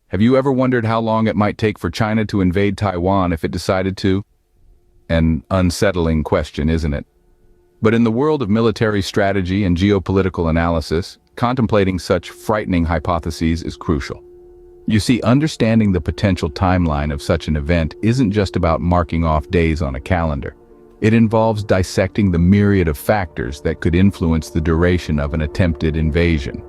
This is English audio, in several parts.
Have you ever wondered how long it might take for China to invade Taiwan if it decided to? An unsettling question, isn't it? But in the world of military strategy and geopolitical analysis, contemplating such frightening hypotheses is crucial. You see, understanding the potential timeline of such an event isn't just about marking off days on a calendar. It involves dissecting the myriad of factors that could influence the duration of an attempted invasion.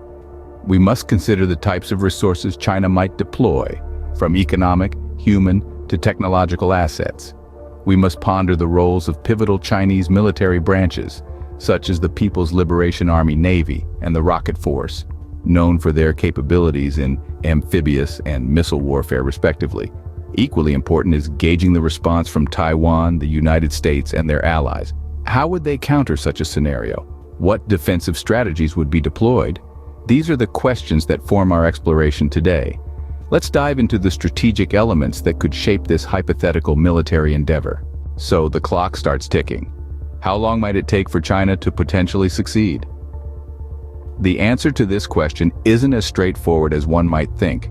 We must consider the types of resources China might deploy, from economic, human, to technological assets. We must ponder the roles of pivotal Chinese military branches, such as the People's Liberation Army Navy and the Rocket Force, known for their capabilities in amphibious and missile warfare respectively. Equally important is gauging the response from Taiwan, the United States, and their allies. How would they counter such a scenario? What defensive strategies would be deployed? These are the questions that form our exploration today. Let's dive into the strategic elements that could shape this hypothetical military endeavor. So the clock starts ticking. How long might it take for China to potentially succeed? The answer to this question isn't as straightforward as one might think.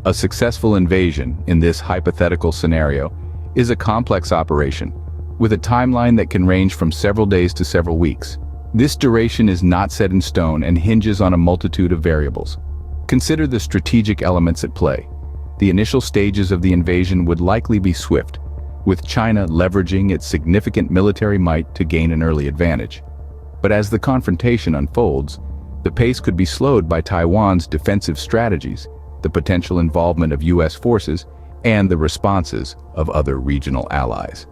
A successful invasion in this hypothetical scenario is a complex operation, with a timeline that can range from several days to several weeks. This duration is not set in stone and hinges on a multitude of variables. Consider the strategic elements at play. The initial stages of the invasion would likely be swift, with China leveraging its significant military might to gain an early advantage. But as the confrontation unfolds, the pace could be slowed by Taiwan's defensive strategies, the potential involvement of U.S. forces, and the responses of other regional allies.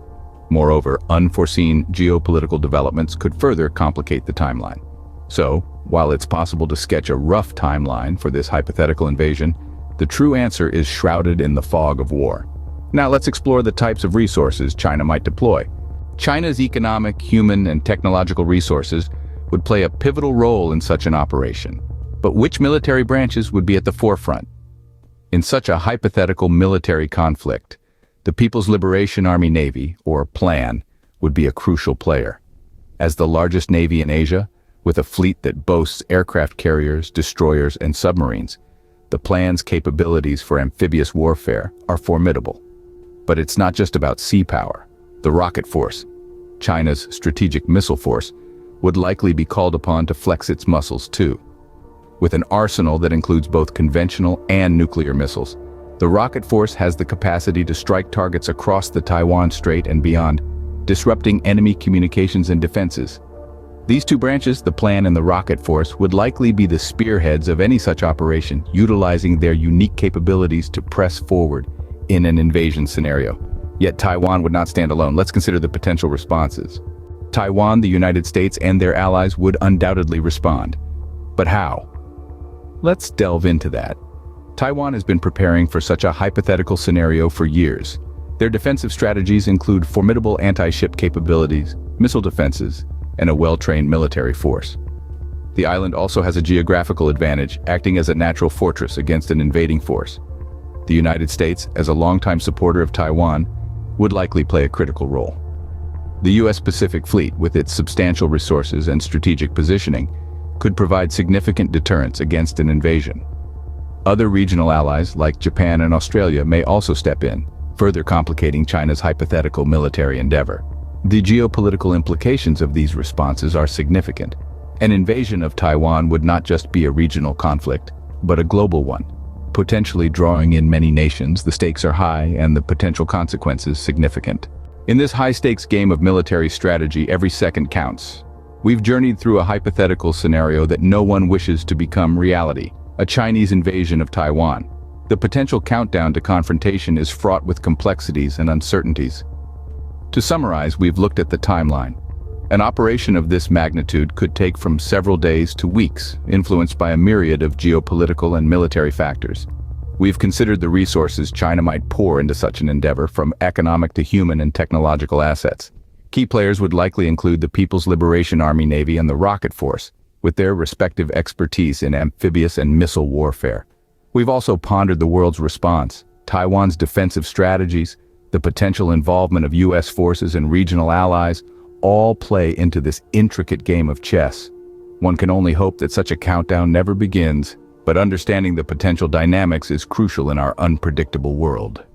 Moreover, unforeseen geopolitical developments could further complicate the timeline. So, while it's possible to sketch a rough timeline for this hypothetical invasion, the true answer is shrouded in the fog of war. Now let's explore the types of resources China might deploy. China's economic, human, and technological resources would play a pivotal role in such an operation. But which military branches would be at the forefront? In such a hypothetical military conflict, the People's Liberation Army Navy, or PLAN, would be a crucial player. As the largest navy in Asia, with a fleet that boasts aircraft carriers, destroyers, and submarines, the PLAN's capabilities for amphibious warfare are formidable. But it's not just about sea power. The Rocket Force, China's strategic missile force, would likely be called upon to flex its muscles too. With an arsenal that includes both conventional and nuclear missiles, the Rocket Force has the capacity to strike targets across the Taiwan Strait and beyond, disrupting enemy communications and defenses. These two branches, the PLAN and the Rocket Force, would likely be the spearheads of any such operation, utilizing their unique capabilities to press forward in an invasion scenario. Yet Taiwan would not stand alone. Let's consider the potential responses. Taiwan, the United States, and their allies would undoubtedly respond. But how? Let's delve into that. Taiwan has been preparing for such a hypothetical scenario for years. Their defensive strategies include formidable anti-ship capabilities, missile defenses, and a well-trained military force. The island also has a geographical advantage, acting as a natural fortress against an invading force. The United States, as a longtime supporter of Taiwan, would likely play a critical role. The U.S. Pacific Fleet, with its substantial resources and strategic positioning, could provide significant deterrence against an invasion. Other regional allies, like Japan and Australia, may also step in, further complicating China's hypothetical military endeavor. The geopolitical implications of these responses are significant. An invasion of Taiwan would not just be a regional conflict, but a global one. Potentially drawing in many nations, the stakes are high and the potential consequences significant. In this high-stakes game of military strategy, every second counts. We've journeyed through a hypothetical scenario that no one wishes to become reality, a Chinese invasion of Taiwan. The potential countdown to confrontation is fraught with complexities and uncertainties. To summarize, we've looked at the timeline. An operation of this magnitude could take from several days to weeks, influenced by a myriad of geopolitical and military factors. We've considered the resources China might pour into such an endeavor, from economic to human and technological assets. Key players would likely include the People's Liberation Army Navy and the Rocket Force, with their respective expertise in amphibious and missile warfare. We've also pondered the world's response, Taiwan's defensive strategies, the potential involvement of U.S. forces and regional allies, all play into this intricate game of chess. One can only hope that such a countdown never begins, but understanding the potential dynamics is crucial in our unpredictable world.